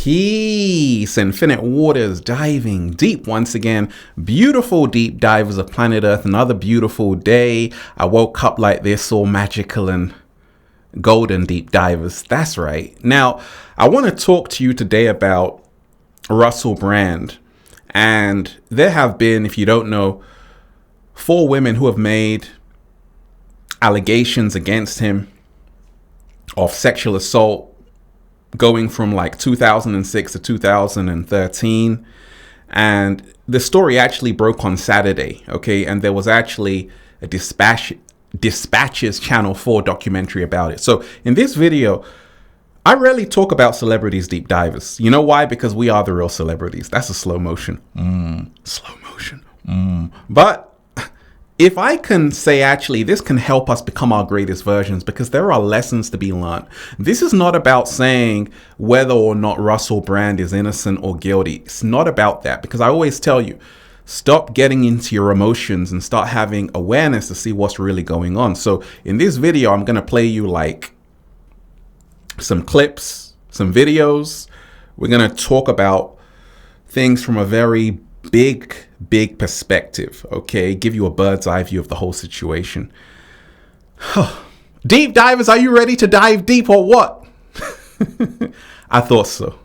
Peace, infinite waters, diving deep once again. Beautiful deep divers of planet Earth, another beautiful day. I woke up like this, all magical and golden deep divers. That's right. Now, I want to talk to you today about Russell Brand. And there have been, if you don't know, 4 women who have made allegations against him of sexual assault going from like 2006 to 2013. And the story actually broke on Saturday, okay? And there was actually a Dispatches Channel 4 documentary about it. So in this video, I rarely talk about celebrities deep divers. You know why? Because we are the real celebrities. That's a slow motion. Slow motion. But if I can say, actually, this can help us become our greatest versions, because there are lessons to be learned. This is not about saying whether or not Russell Brand is innocent or guilty. It's not about that, because I always tell you, stop getting into your emotions and start having awareness to see what's really going on. So in this video, I'm going to play you like some clips, some videos. We're going to talk about things from a very big perspective, okay? Give you a bird's eye view of the whole situation. Deep divers, are you ready to dive deep or what? I thought so.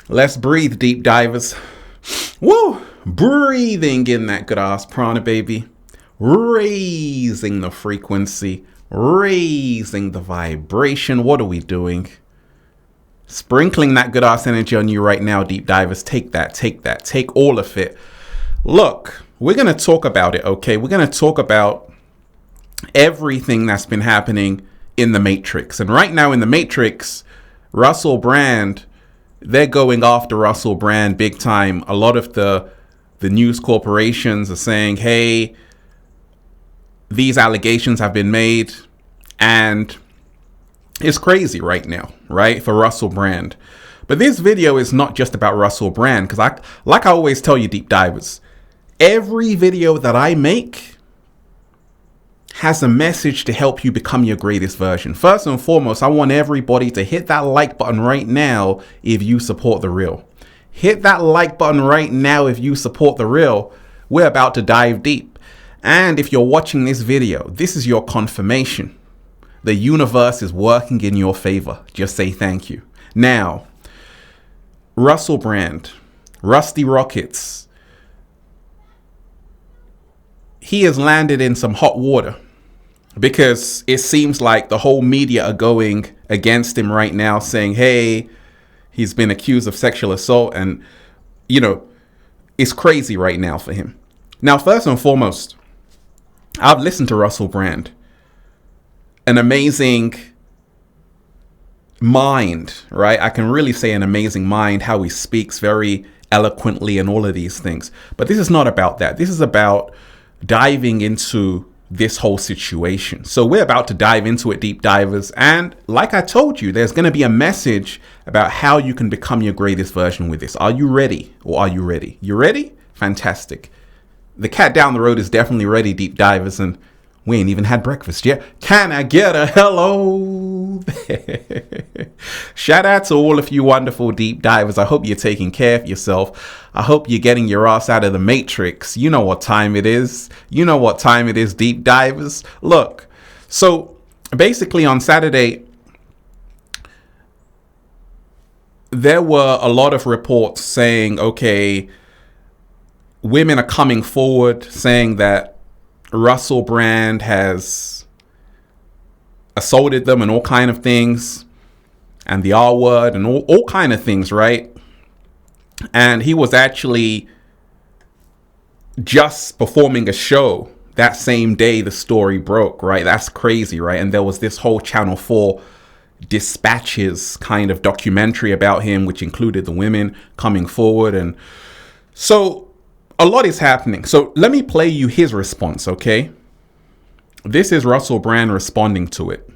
Let's breathe, deep divers. Woo! Breathing in that good ass prana, baby. Raising the frequency. Raising the vibration. What are we doing? Sprinkling that good ass energy on you right now, deep divers. Take that. Take all of it. Look, we're going to talk about it, okay? We're going to talk about everything that's been happening in the Matrix. And right now in the Matrix, Russell Brand, they're going after Russell Brand big time. A lot of the news corporations are saying, hey, these allegations have been made. And it's crazy right now, right, for Russell Brand. But this video is not just about Russell Brand, because like I always tell you, deep divers, every video that I make has a message to help you become your greatest version. First and foremost, I want everybody to hit that like button right now if you support the real. Hit that like button right now if you support the real. We're about to dive deep. And if you're watching this video, this is your confirmation. The universe is working in your favor. Just say thank you. Now, Russell Brand, Rusty Rockets, he has landed in some hot water, because it seems like the whole media are going against him right now, saying, hey, he's been accused of sexual assault. And, you know, it's crazy right now for him. Now, first and foremost, I've listened to Russell Brand. An amazing mind, right? I can really say an amazing mind, how he speaks very eloquently and all of these things. But this is not about that. This is about diving into this whole situation. So we're about to dive into it, deep divers. And like I told you, there's going to be a message about how you can become your greatest version with this. Are you ready? Or are you ready? You ready? Fantastic. The cat down the road is definitely ready, deep divers. And we ain't even had breakfast yet. Can I get a hello? Shout out to all of you wonderful deep divers. I hope you're taking care of yourself. I hope you're getting your ass out of the Matrix. You know what time it is. You know what time it is, deep divers. Look, so basically on Saturday, there were a lot of reports saying, okay, women are coming forward saying that Russell Brand has assaulted them and all kind of things, and the R word and all kind of things, right? And he was actually just performing a show that same day the story broke, right? That's crazy, right? And there was this whole Channel 4 Dispatches kind of documentary about him, which included the women coming forward. And So a lot is happening. So let me play you his response, okay? This is Russell Brand responding to it.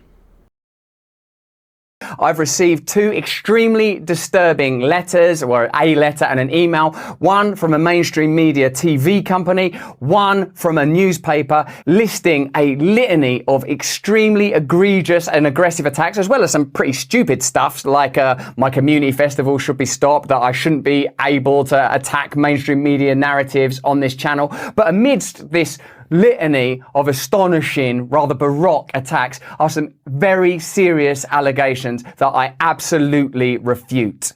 I've received two extremely disturbing letters, or a letter and an email, one from a mainstream media TV company, one from a newspaper, listing a litany of extremely egregious and aggressive attacks, as well as some pretty stupid stuff like my community festival should be stopped, that I shouldn't be able to attack mainstream media narratives on this channel. But amidst this litany of astonishing, rather baroque attacks are some very serious allegations that I absolutely refute.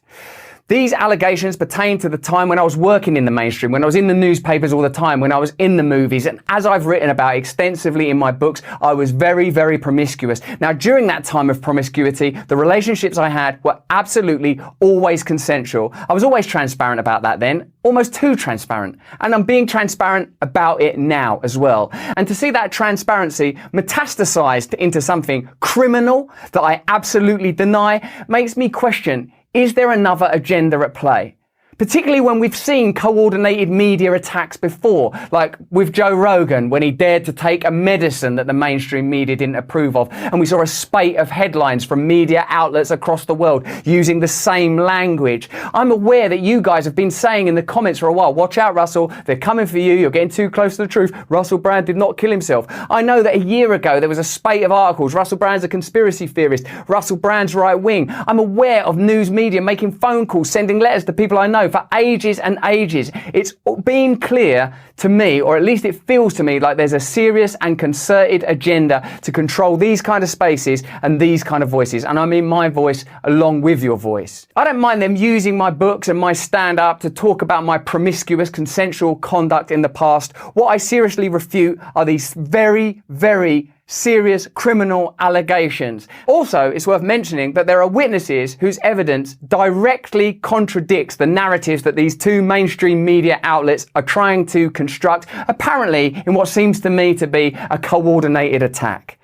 These allegations pertain to the time when I was working in the mainstream, when I was in the newspapers all the time, when I was in the movies, and as I've written about extensively in my books, I was very, very promiscuous. Now, during that time of promiscuity, the relationships I had were absolutely always consensual. I was always transparent about that then, almost too transparent. And I'm being transparent about it now as well. And to see that transparency metastasized into something criminal that I absolutely deny makes me question, is there another agenda at play? Particularly when we've seen coordinated media attacks before, like with Joe Rogan when he dared to take a medicine that the mainstream media didn't approve of. And we saw a spate of headlines from media outlets across the world using the same language. I'm aware that you guys have been saying in the comments for a while, watch out, Russell, they're coming for you, you're getting too close to the truth. Russell Brand did not kill himself. I know that a year ago there was a spate of articles, Russell Brand's a conspiracy theorist, Russell Brand's right wing. I'm aware of news media making phone calls, sending letters to people I know for ages and ages. It's been clear to me, or at least it feels to me like there's a serious and concerted agenda to control these kind of spaces and these kind of voices. And I mean my voice along with your voice. I don't mind them using my books and my stand-up to talk about my promiscuous consensual conduct in the past. What I seriously refute are these very, very serious criminal allegations. Also, it's worth mentioning that there are witnesses whose evidence directly contradicts the narratives that these two mainstream media outlets are trying to construct, apparently in what seems to me to be a coordinated attack.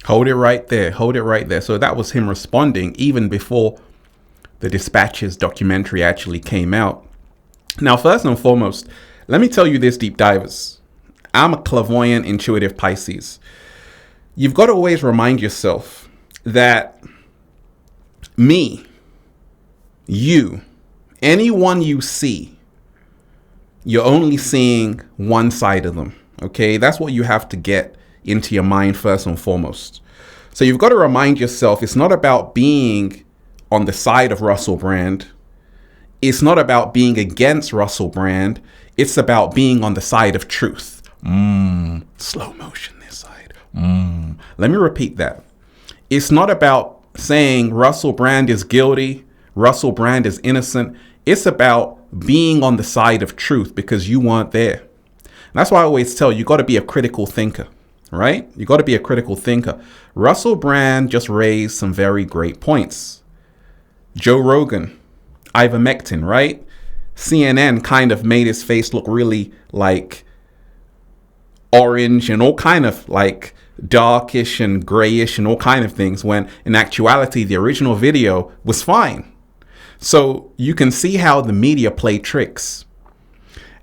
Hold it right there. Hold it right there. So that was him responding even before the Dispatches documentary actually came out. Now, first and foremost, let me tell you this, deep divers. I'm a clairvoyant, intuitive Pisces. You've got to always remind yourself that me, you, anyone you see, you're only seeing one side of them. Okay, that's what you have to get into your mind first and foremost. So you've got to remind yourself it's not about being on the side of Russell Brand. It's not about being against Russell Brand. It's about being on the side of truth. Slow motion this side. Let me repeat that. It's not about saying Russell Brand is guilty, Russell Brand is innocent. It's about being on the side of truth because you weren't there. And that's why I always tell you got to be a critical thinker, right? You got to be a critical thinker. Russell Brand just raised some very great points. Joe Rogan, ivermectin, right? CNN kind of made his face look really like orange and all kind of like darkish and grayish and all kind of things, when in actuality the original video was fine. So you can see how the media play tricks.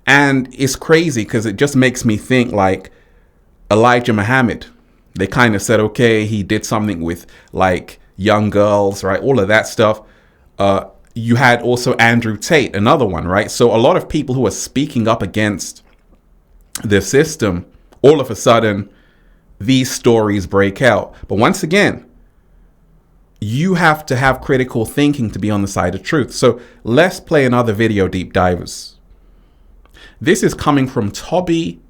And it's crazy because it just makes me think like Elijah Muhammad. They kind of said, okay, he did something with like young girls, right? All of that stuff. You had also Andrew Tate, another one, right? So a lot of people who are speaking up against the system, all of a sudden, these stories break out. But once again, you have to have critical thinking to be on the side of truth. So let's play another video, deep divers. This is coming from Tommy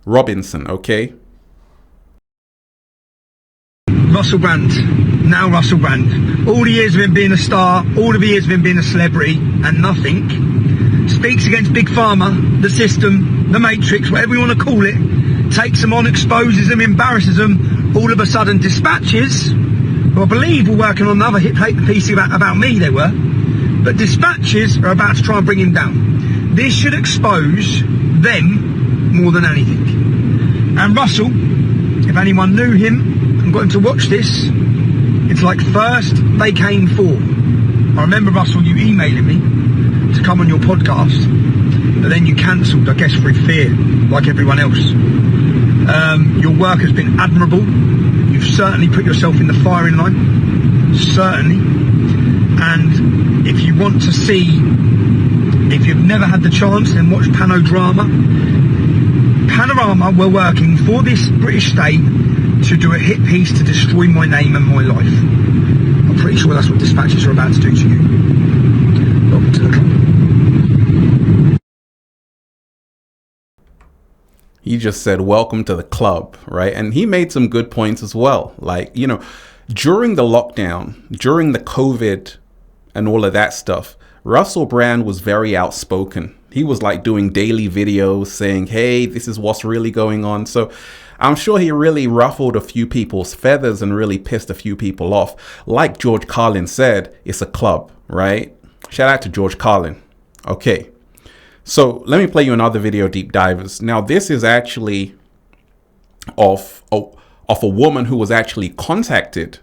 Robinson, okay? Russell Brand, now Russell Brand. All the years of him being a star, all the years of him being a celebrity, and nothing. Speaks against Big Pharma, the system, the Matrix, whatever you want to call it. Takes them on, exposes them, embarrasses them. All of a sudden, Dispatches, who I believe were working on another hit piece about me, they were. But Dispatches are about to try and bring him down. This should expose them more than anything. And Russell, if anyone knew him and got him to watch this, it's like first they came for. I remember, Russell, you emailing me to come on your podcast, but then you cancelled, I guess, through fear, like everyone else. Your work has been admirable. You've certainly put yourself in the firing line, certainly. And if you want to see, if you've never had the chance, then watch Panorama. Panorama were working for this British state to do a hit piece to destroy my name and my life. I'm pretty sure that's what Dispatches are about to do to you. Welcome to the club. He just said, welcome to the club, right? And he made some good points as well. Like, you know, during the lockdown, during the COVID and all of that stuff, Russell Brand was very outspoken. He was like doing daily videos saying, hey, this is what's really going on. So I'm sure he really ruffled a few people's feathers and really pissed a few people off. Like George Carlin said, it's a club, right? Shout out to George Carlin. Okay. So let me play you another video, Deep Divers. Now, this is actually of a woman who was actually contacted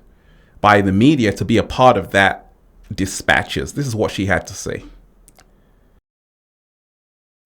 by the media to be a part of that Dispatches. This is what she had to say.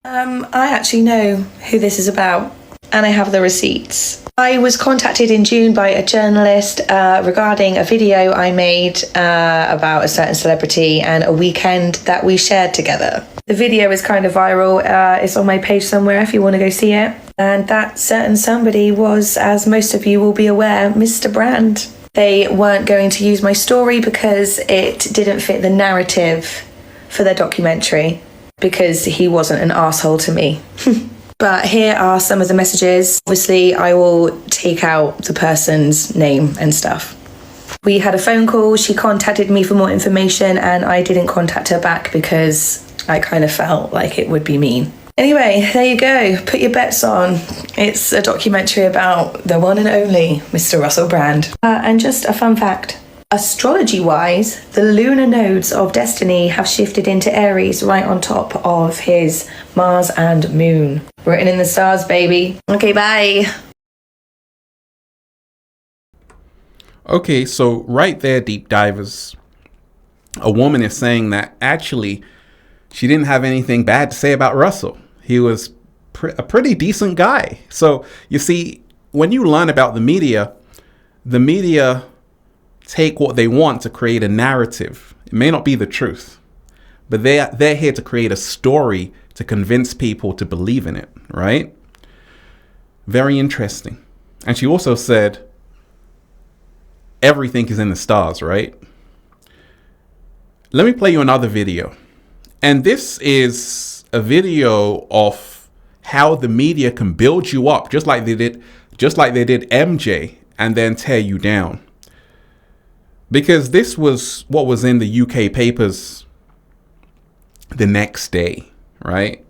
I actually know who this is about, and I have the receipts. I was contacted in June by a journalist regarding a video I made about a certain celebrity and a weekend that we shared together. The video is kind of viral. It's on my page somewhere if you want to go see it. And that certain somebody was, as most of you will be aware, Mr. Brand. They weren't going to use my story because it didn't fit the narrative for their documentary, because he wasn't an arsehole to me. But here are some of the messages. Obviously, I will take out the person's name and stuff. We had a phone call. She contacted me for more information, and I didn't contact her back because I kind of felt like it would be mean. Anyway, there you go. Put your bets on. It's a documentary about the one and only Mr. Russell Brand. And just a fun fact. Astrology-wise, the lunar nodes of destiny have shifted into Aries right on top of his Mars and Moon. Written in the stars, baby. Okay, bye. Okay, so right there, Deep Divers, a woman is saying that actually she didn't have anything bad to say about Russell. He was a pretty decent guy. So you see, when you learn about the media take what they want to create a narrative. It may not be the truth, but they're here to create a story to convince people to believe in it, right? Very interesting. And she also said, everything is in the stars, right? Let me play you another video. And this is a video of how the media can build you up, just like they did MJ, and then tear you down. Because this was what was in the UK papers the next day, right?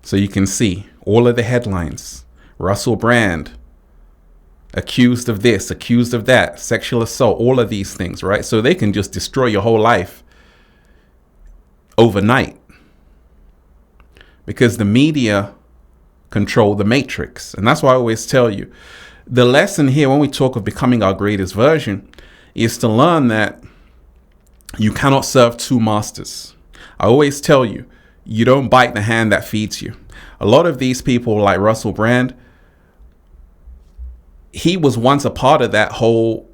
So you can see all of the headlines. Russell Brand, accused of this, accused of that, sexual assault, all of these things, right? So they can just destroy your whole life overnight, because the media control the matrix. And that's why I always tell you, the lesson here when we talk of becoming our greatest version is to learn that you cannot serve two masters. I always tell you, you don't bite the hand that feeds you. A lot of these people like Russell Brand, he was once a part of that whole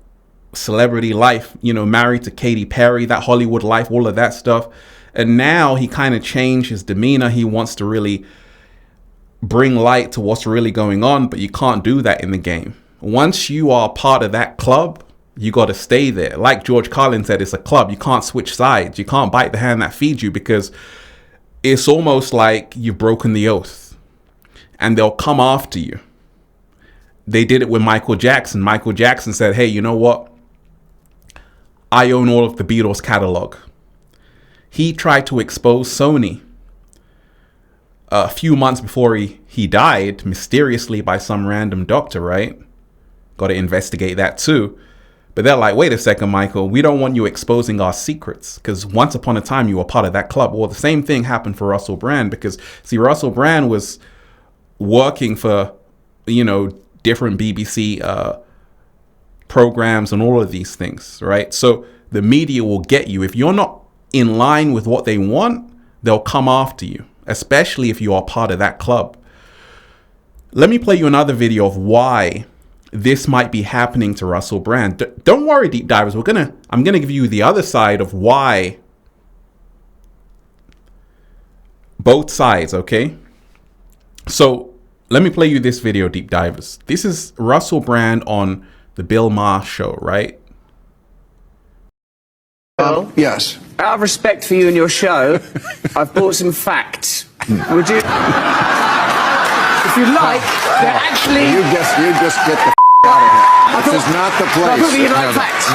celebrity life, you know, married to Katy Perry, that Hollywood life, all of that stuff. And now he kind of changed his demeanor. He wants to really bring light to what's really going on, but you can't do that in the game. Once you are part of that club, you got to stay there. Like George Carlin said, it's a club. You can't switch sides. You can't bite the hand that feeds you, because it's almost like you've broken the oath and they'll come after you. They did it with Michael Jackson. Michael Jackson said, hey, you know what? I own all of the Beatles catalog. He tried to expose Sony a few months before he died, mysteriously by some random doctor, right? Got to investigate that too. But they're like, wait a second, Michael, we don't want you exposing our secrets, because once upon a time you were part of that club. Well, the same thing happened for Russell Brand, because see, Russell Brand was working for, you know, different BBC programs and all of these things, right? So the media will get you. If you're not in line with what they want, they'll come after you, especially if you are part of that club. Let me play you another video of why this might be happening to Russell Brand. Don't worry, deep divers. I'm gonna give you the other side of why. Both sides, okay? So let me play you this video, deep divers. This is Russell Brand on the Bill Maher show, right? Well, yes. Out of respect for you and your show, I've brought some facts. Would you? If you like, they're actually. You just get the out of here. This is not the place. I thought you'd like facts.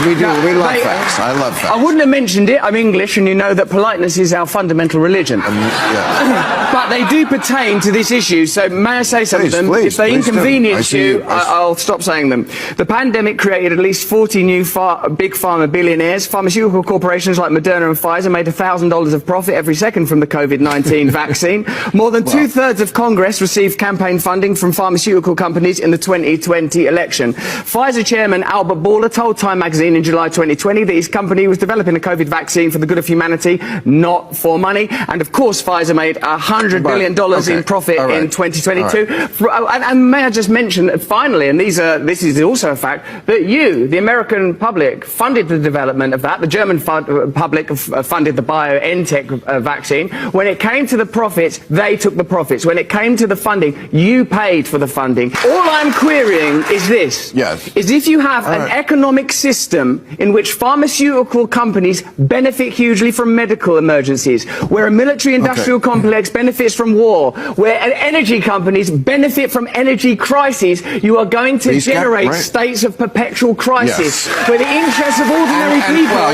We love facts. I love facts. I wouldn't have mentioned it. I'm English, and you know that politeness is our fundamental religion. Yeah. But they do pertain to this issue, so may I say some of them? If they inconvenience you, I'll stop saying them. The pandemic created at least 40 new big pharma billionaires. Pharmaceutical corporations like Moderna and Pfizer made $1,000 of profit every second from the COVID-19 vaccine. More than two-thirds of Congress received campaign funding from pharmaceutical companies in the 2020 election. Pfizer chairman Albert Bourla told Time magazine in July 2020 that his company was developing a COVID vaccine for the good of humanity, not for money. And of course, Pfizer made $100 billion in profit in 2022. And may I just mention, finally, and this is also a fact, that you, the American public, funded the development of that. The German public funded the BioNTech vaccine. When it came to the profits, they took the profits. When it came to the funding, you paid for the funding. All I'm querying is this. Yes. Is if you have an economic system in which pharmaceutical companies benefit hugely from medical emergencies, where a military-industrial complex benefits from war, where energy companies benefit from energy crises, you are going to generate states of perpetual crisis, where the interests of ordinary people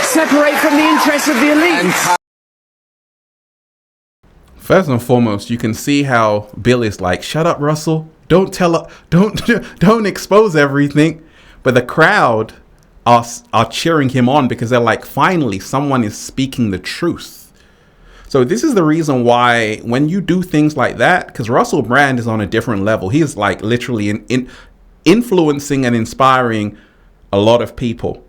separate from the interests of the elite. First and foremost, you can see how Bill is like, shut up, Russell. Don't don't expose everything. But the crowd are cheering him on because they're like, finally, someone is speaking the truth. So this is the reason why when you do things like that, because Russell Brand is on a different level. He is like literally influencing and inspiring a lot of people.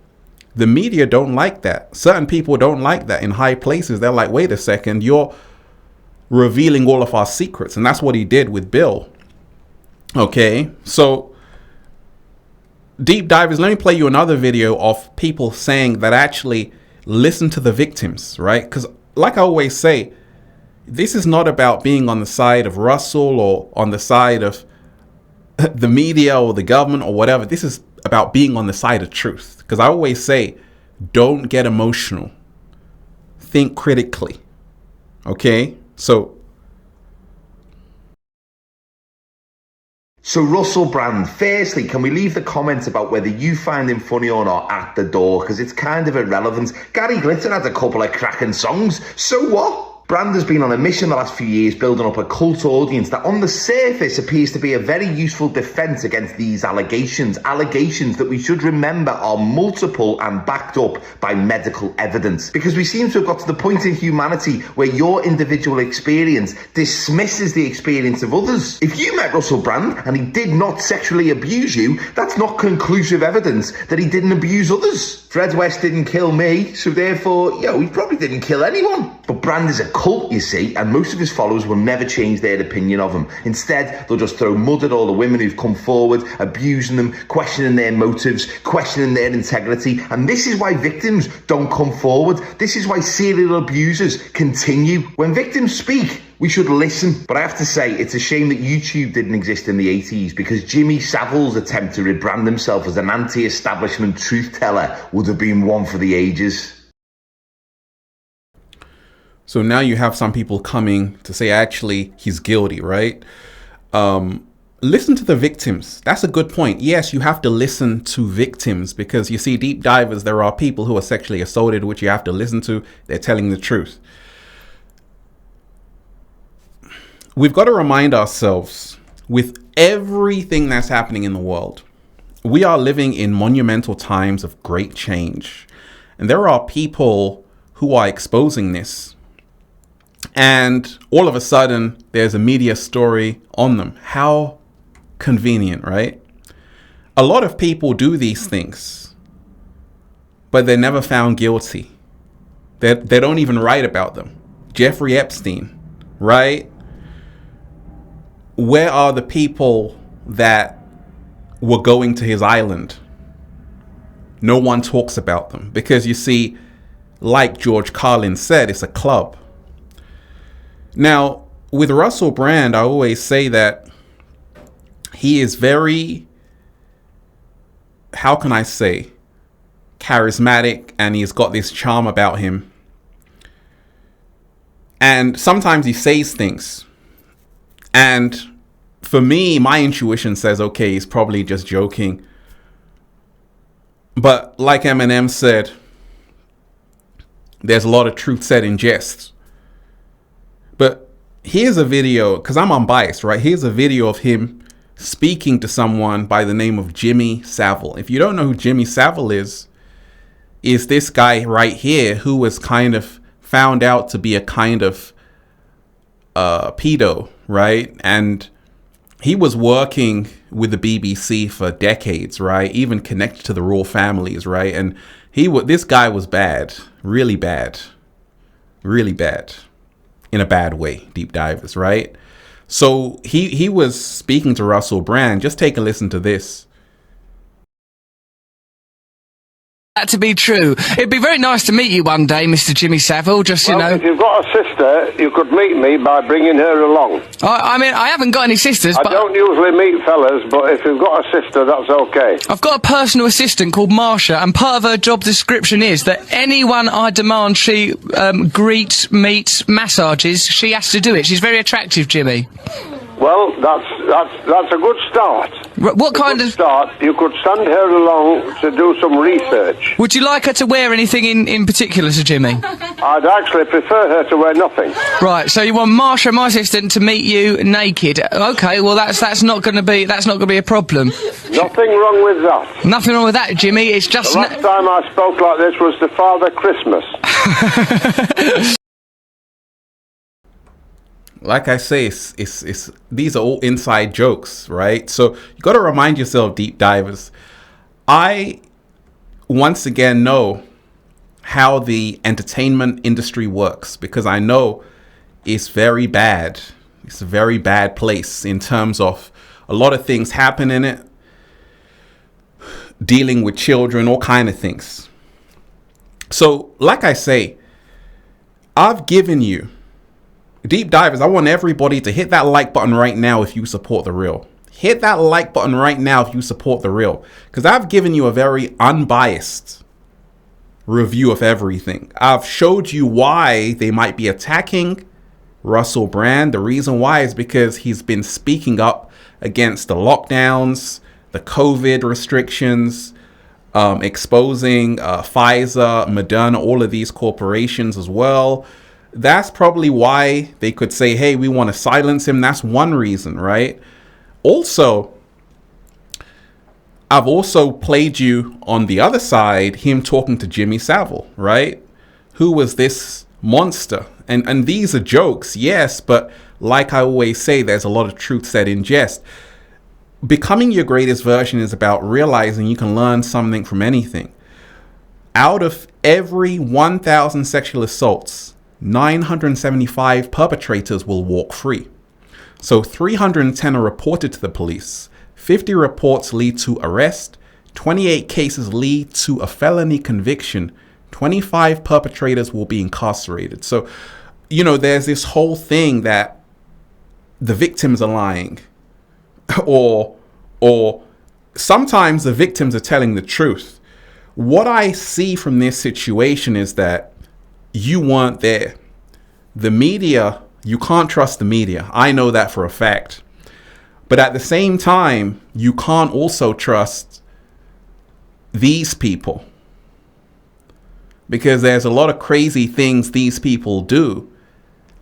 The media don't like that. Certain people don't like that in high places. They're like, wait a second, you're revealing all of our secrets. And that's what he did with Bill. Okay, so deep divers, let me play you another video of people saying that actually listen to the victims, right? Because like I always say, this is not about being on the side of Russell or on the side of the media or the government or whatever. This is about being on the side of truth. Because I always say, don't get emotional. Think critically. Okay, So Russell Brand, firstly, can we leave the comments about whether you find him funny or not at the door? Because it's kind of irrelevant. Gary Glitter had a couple of cracking songs. So what? Brand has been on a mission the last few years building up a cult audience that on the surface appears to be a very useful defence against these allegations that we should remember are multiple and backed up by medical evidence. Because we seem to have got to the point in humanity where your individual experience dismisses the experience of others. If you met Russell Brand and he did not sexually abuse you, that's not conclusive evidence that he didn't abuse others. Fred West didn't kill me, so therefore, he probably didn't kill anyone. But Brand is a cult, you see, and most of his followers will never change their opinion of him. Instead, they'll just throw mud at all the women who've come forward, abusing them, questioning their motives, questioning their integrity. And this is why victims don't come forward. This is why serial abusers continue. When victims speak, we should listen. But I have to say, it's a shame that YouTube didn't exist in the 80s, because Jimmy Savile's attempt to rebrand himself as an anti-establishment truth teller would have been one for the ages. So now you have some people coming to say, actually, he's guilty, right? Listen to the victims. That's a good point. Yes, you have to listen to victims because you see, deep divers, there are people who are sexually assaulted, which you have to listen to. They're telling the truth. We've got to remind ourselves with everything that's happening in the world, we are living in monumental times of great change. And there are people who are exposing this. And all of a sudden, there's a media story on them. How convenient, right? A lot of people do these things, but they're never found guilty. They don't even write about them. Jeffrey Epstein, right? Where are the people that were going to his island? No one talks about them because, you see, like George Carlin said, it's a club. Now, with Russell Brand, I always say that he is very, how can I say, charismatic, and he's got this charm about him. And sometimes he says things. And for me, my intuition says, okay, he's probably just joking. But like Eminem said, there's a lot of truth said in jest. But here's a video, because I'm unbiased, right? Here's a video of him speaking to someone by the name of Jimmy Savile. If you don't know who Jimmy Savile is this guy right here who was kind of found out to be a kind of pedo, right? And he was working with the BBC for decades, right? Even connected to the royal families, right? And this guy was bad, really bad, in a bad way, deep divers, right? So he was speaking to Russell Brand. Just take a listen to this. That to be true. It'd be very nice to meet you one day, Mr. Jimmy Savile, just, you know. If you've got a sister, you could meet me by bringing her along. I mean, I haven't got any sisters, I but don't usually meet fellas, but if you've got a sister, that's okay. I've got a personal assistant called Marsha, and part of her job description is that anyone I demand she greet, meet, massages, she has to do it. She's very attractive, Jimmy. Well, that's a good start. What kind of start? You could send her along to do some research. Would you like her to wear anything in particular, Sir Jimmy? I'd actually prefer her to wear nothing. Right. So you want Marsha, my assistant, to meet you naked? Okay. Well, that's not going to be a problem. Nothing wrong with that. Nothing wrong with that, Jimmy. It's just the last time I spoke like this was to Father Christmas. Like I say, it's these are all inside jokes, right? So you got to remind yourself, deep divers. I once again know how the entertainment industry works because I know it's very bad. It's a very bad place in terms of a lot of things happen in it, dealing with children, all kind of things. So, like I say, I've given you, deep divers, I want everybody to hit that like button right now if you support The Real. Hit that like button right now if you support The Real. Because I've given you a very unbiased review of everything. I've showed you why they might be attacking Russell Brand. The reason why is because he's been speaking up against the lockdowns, the COVID restrictions, exposing Pfizer, Moderna, all of these corporations as well. That's probably why they could say, hey, we want to silence him. That's one reason, right? Also, I've also played you on the other side, him talking to Jimmy Savile, right? Who was this monster? And these are jokes, yes, but like I always say, there's a lot of truth said in jest. Becoming your greatest version is about realizing you can learn something from anything. Out of every 1,000 sexual assaults, 975 perpetrators will walk free. So 310 are reported to the police. 50 reports lead to arrest. 28 cases lead to a felony conviction. 25 perpetrators will be incarcerated. So, you know, there's this whole thing that the victims are lying or sometimes the victims are telling the truth. What I see from this situation is that you weren't there. The media, you can't trust the media. I know that for a fact. But at the same time, you can't also trust these people. Because there's a lot of crazy things these people do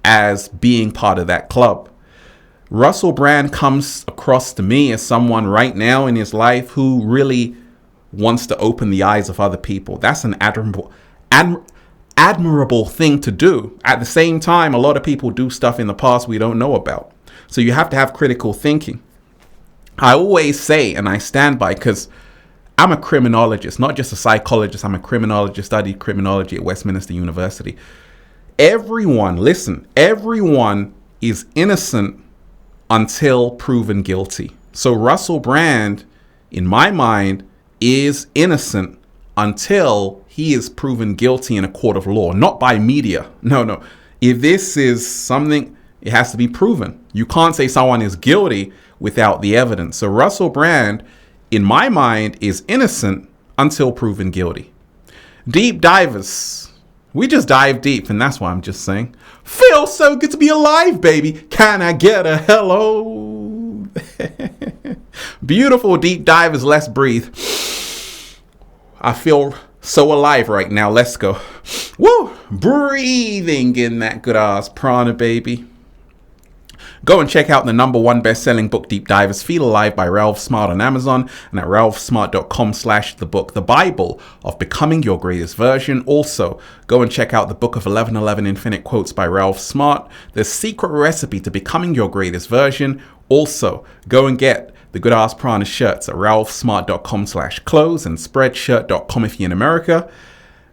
as being part of that club. Russell Brand comes across to me as someone right now in his life who really wants to open the eyes of other people. That's an admirable thing to do. At the same time, a lot of people do stuff in the past we don't know about. So you have to have critical thinking. I always say, and I stand by, because I'm a criminologist, not just a psychologist. I'm a criminologist, studied criminology at Westminster University. Everyone, listen, everyone is innocent until proven guilty. So Russell Brand, in my mind, is innocent until he is proven guilty in a court of law, not by media. No. If this is something, it has to be proven. You can't say someone is guilty without the evidence. So Russell Brand, in my mind, is innocent until proven guilty. Deep divers. We just dive deep, and that's why I'm just saying. Feels so good to be alive, baby. Can I get a hello? Beautiful deep divers, let's breathe. I feel so alive right now. Let's go. Woo! Breathing in that good ass prana, baby. Go and check out the #1 best-selling book, Deep Divers, Feel Alive by Ralph Smart on Amazon and at ralphsmart.com/the book, the Bible of Becoming Your Greatest Version. Also, go and check out the book of 1111 Infinite Quotes by Ralph Smart, the secret recipe to becoming your greatest version. Also, go and get the Good Ass Prana shirts at ralphsmart.com/clothes and spreadshirt.com if you're in America.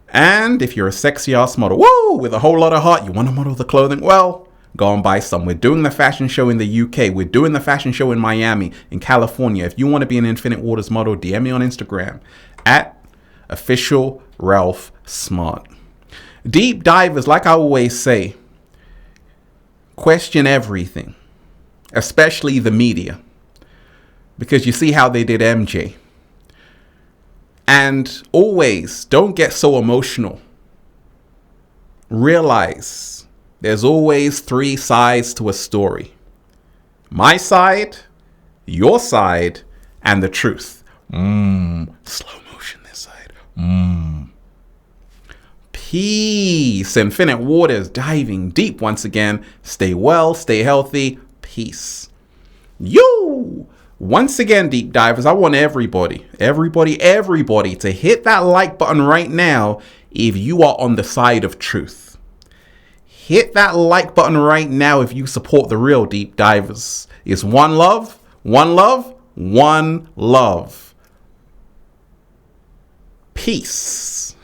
And if you're a sexy ass model, woo, with a whole lot of heart, you want to model the clothing, well, go and buy some. We're doing the fashion show in the UK. We're doing the fashion show in Miami, in California. If you want to be an Infinite Waters model, DM me on Instagram at official Ralph Smart. Deep divers, like I always say, question everything, especially the media, because you see how they did MJ. And always don't get so emotional. Realize there's always 3 sides to a story. My side, your side, and the truth. Slow motion this side. Peace. Infinite Waters diving deep once again. Stay well, stay healthy. Peace. You. Once again, deep divers, I want everybody to hit that like button right now if you are on the side of truth. Hit that like button right now if you support the real deep divers. It's one love, one love, one love. Peace.